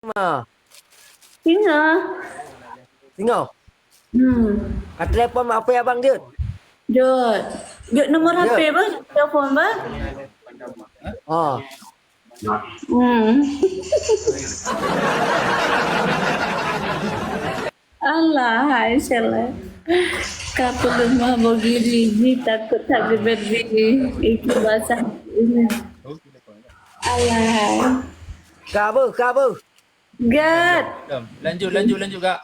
Ma. Singa. Tengok. Kat telefon apa ya Bang Jut? Jod. Jod nomor Jod. HP ba? Telefon ba? Oh. Alah, hai salah. Kau lemah begini, ni takut tak berdiri. Itu bahasa ini. Alah. Kak apa? Gad. Lanjut Kak.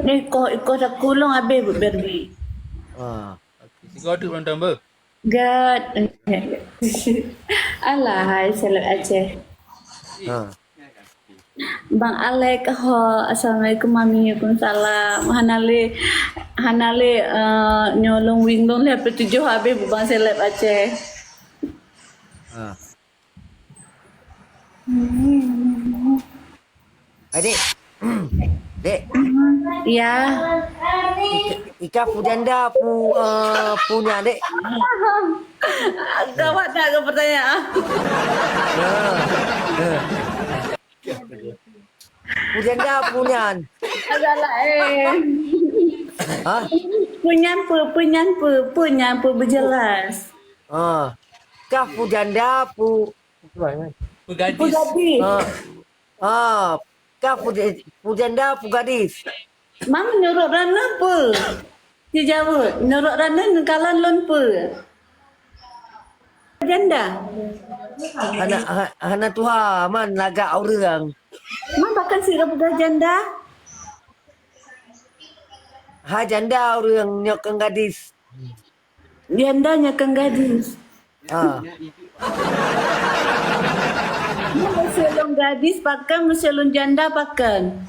Ni kau dah kulung habis berdiri. Ha. Tiga tu penonton ber. Gad. Alah, hai salah Aceh. Ha. Bang Alek, assalamualaikum mami, waalaikumsalam. Hanale nyolong wingdong lepas 7 habis bang seleb Aceh. Ha. Adik. Dek, Ya. Ika pujanda punya dek. Gawat tak ke pertanyaan? Pujanda punyan. Agaklah Ha? Punyan berjelas. Ha. Kah pujanda Bergadis. Gadis. Ha. Kah pujanda gadis. Mam menurut Rana apa? Dia jawab, menurut Rana nekalan lon apa? Janda. Hana tuha man lagak orang. Mam bahkan sirap bukan janda. Ha janda orang nyokang gadis. Jandanya kan gadis. Ha. Meselon gadis pakan, meselon janda pakan.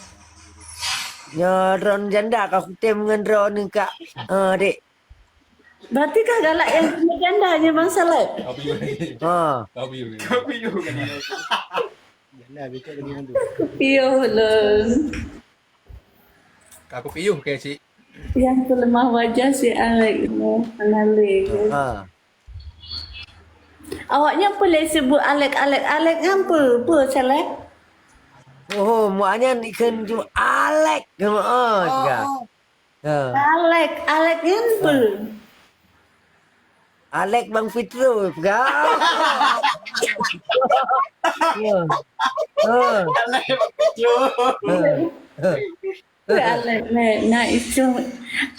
Ron janda kau kutem dengan ron ni kak. Dek. Berarti kah galak yang punya jandanya Bang Salib? Ha. Piyuh lah. Aku piyuh ke cik. Yang terlemah wajah si Alek ni. Alek. Ha. Awaknya boleh sebut Alek apa? Apa Salib? Oh, maknya ikan tu Alek. Juga. Ha. Alek ni apa? Alek Bang Fitro juga. Ya. Ha.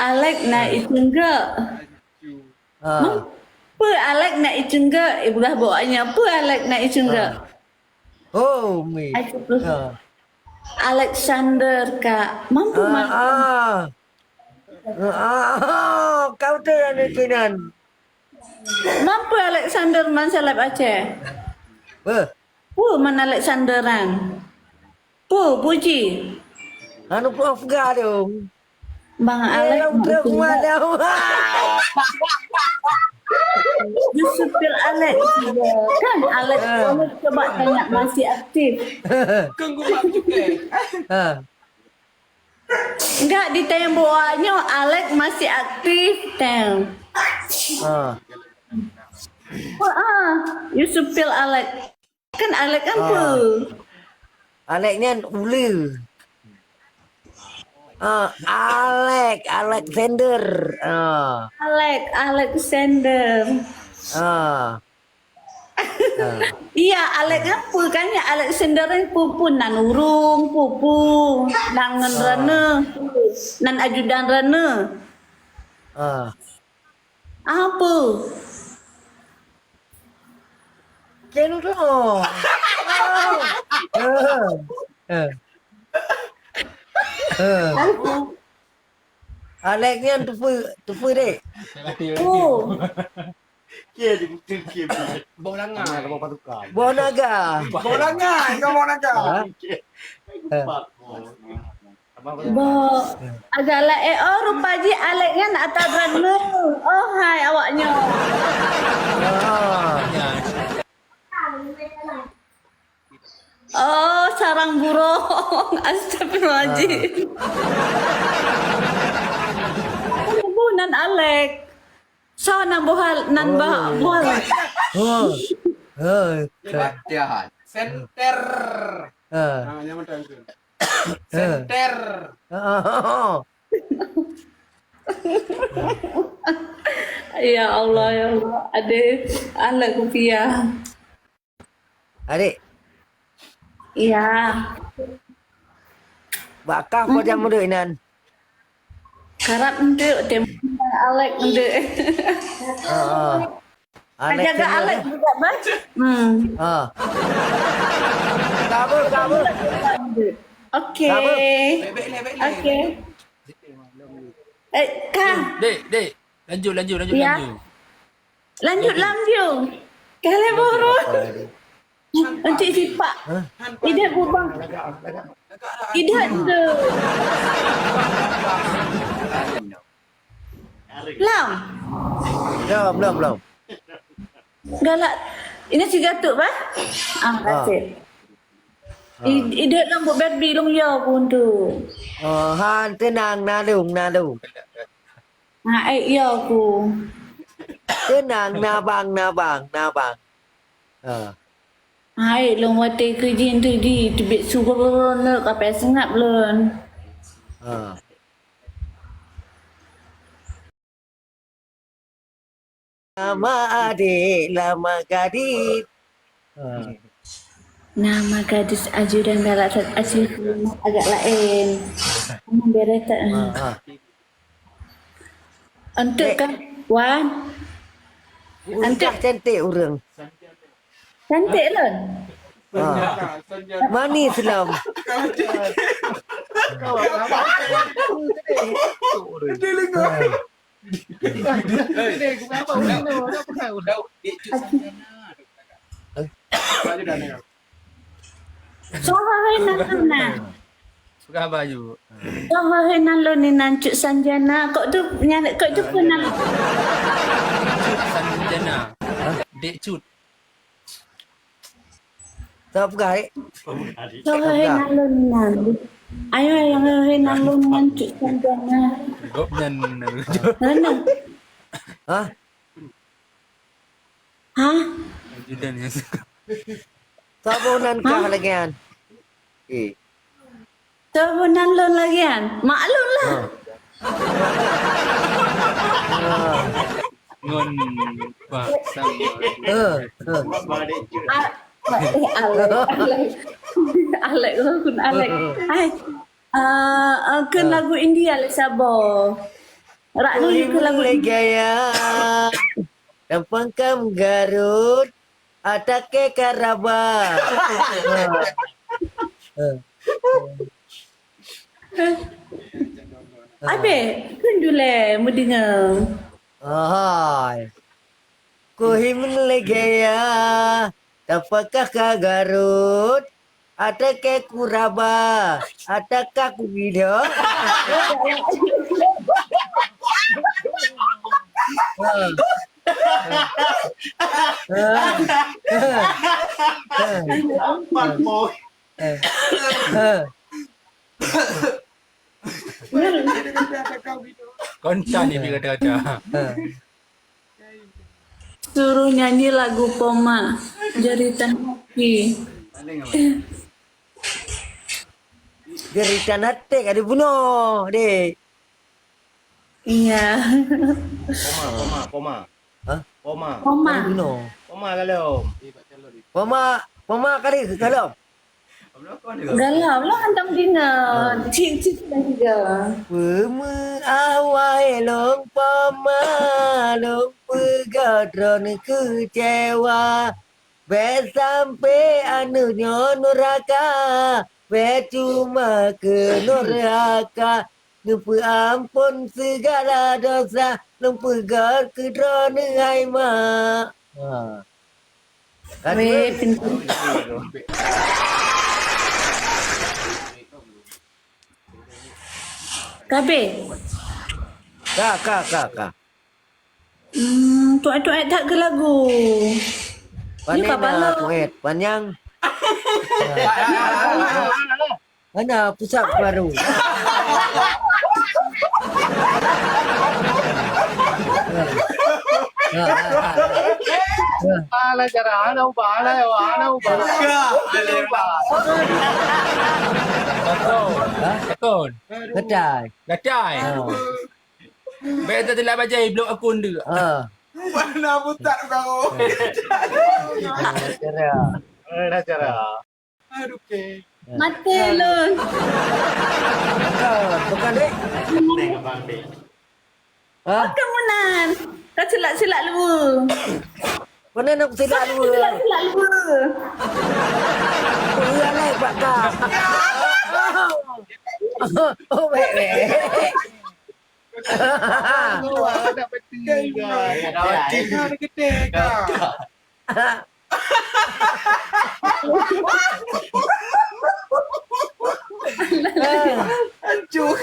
Alek nak itu enggak? Ha. Apa Alek nak itu enggak? Ibulah bawanya apa Alek nak itu enggak? Oh, mi. Ha. Alexander Kak. Mampu Kau tu yang pinan. Mampu Alexander man Salib Aceh. Man Alexanderan. Puji. Anu pun Afghan tu. Bang Alek. Yusufil Alek. Kan Alek coba tanya masih aktif. Ha. Enggak ditanya bawahnya Alek masih aktif. Ha. Yusufil Alek. Kan Alek kan apa? Alek ni ulu. Alexander. Alexander. Iya, Alek apa kan ya Alexander yang pupu nan urung, pupu nangan rana, nan ajudan rana. Apa? Kenu tu. Alek ni tufu dek. Oh, Bonaga. agaklah rupaji Alek kan atas rana. Oh, hai awaknya. Oh, sarang burung. Astagfirullahaladzim. Ibu nan Alek. So nan buhal. Oh. Center. Ha. Nyaman tu. Center. Ha. Ya Allah, ya Allah. Ada alat rupiah. Adik, Ya. bakal kau jam muda Inan. Karap untuk tembak alat untuk. Ha. Jaga alat juga, Bang. Ha. Kabur. Okey. Okey. Kang. Dek. Lanjut. Ya. Lanjut. Kalau borot. Nanti sipak. Tidak bubang. Tidak tu. Lam. Belum. Galak. Ini si gatuk, Pak? Kasih. Ide rambut baby long ya pun tu. Han tenang nadung. Ya aku. Tenang nabang. Ha. Hai, long wate kerjin tu di tibet sugar nak apa sengap belum. Ha. Lama adik, lama gadis. Ha. Nama gadis ajudan galak asli agak lain. Kamu beres tak? Ha. Untuk kan, Wan. Uncah cantik urang. Cantik lah. Ha. Manis lam. Sohai nana. Suka baju. Sohai nalo ni nancuk sanjana. Kok tu nyala kok tu pernah. Sanjana. Dek cut. Tak apa Sohai nalo ni nan. Ayo yang sohai nalo ni nancuk sanjana. Gopnan. Nana. Ha? Ha? Ajudan yang suka. Tak apa nan kah lagi kan? Sohai nalo lagi kan? Maklum lah. Ngon pak sama. Alek kun Alek. Hai. Ke lagu India le Sabah. Rak nu ke lagu gaya. Dampangkam Garut. Atake Karaba. Abe, kun jule mu dengar. Hai. Kuhimin legaya. Apakah ke Garut? Atake Kuraba. Ataka Kubido. Konca ni dia kata-kata. Suruh nyanyi lagu Poma Jeritan Hati. Jeritan hati ada bunuh, dek. Iya. Poma. Hah? Poma. Poma. Ada bunuh. Poma kalau. Poma kali kalau. Galau lah hantam dengar. Cik dah juga. Pema awai long pama long pegadron kecewa. Be sampai anunya nuraka. Be cuma ke nuraka. Lupa ampun segala dosa. Lupa gar ke drone hai mak. Weh, pintu. Kabe. Kak. Tuan-tuan tak ke lagu. Panen kapal na tuet. Panyang. Mana pusat baru. Ala cara ana uba ala yo ana uba. Akun. Kedai. Gatai. Beta telah baca blok akun dia. Mana buta kau? Cara. Ada cara. Aduh ke. Mati lun. Bukan dek. Ha? Kamu nan. Kau silap-silap lu. Mana nak silap lu? Silap-silap lu. Iya naik Pak Kak. Oh, baik. Ada petiga. Ada gede kau. Hancur.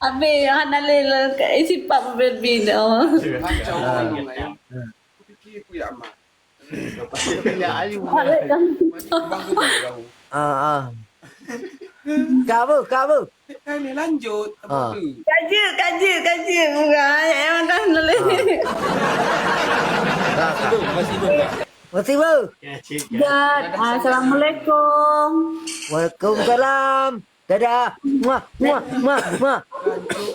Abi yang nalil isi pap berbina. Kacau orang lain. Aku fikir aku ya amat. Ya ayu. Balik kan. Bang gede kau. Kamu. Ni lanjut. Apa tu? Kaji bukan. Emang kan nalil. Masih belum. Masih bu. Dan assalamualaikum. Waalaikumsalam. Dadah. Muah.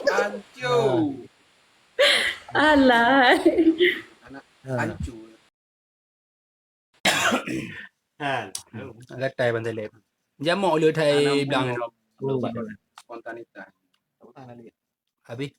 Hancur. Alah. Anak hancur. Gatai bantai lep. Jamak oleh thai bilang. Spontanitas. Habis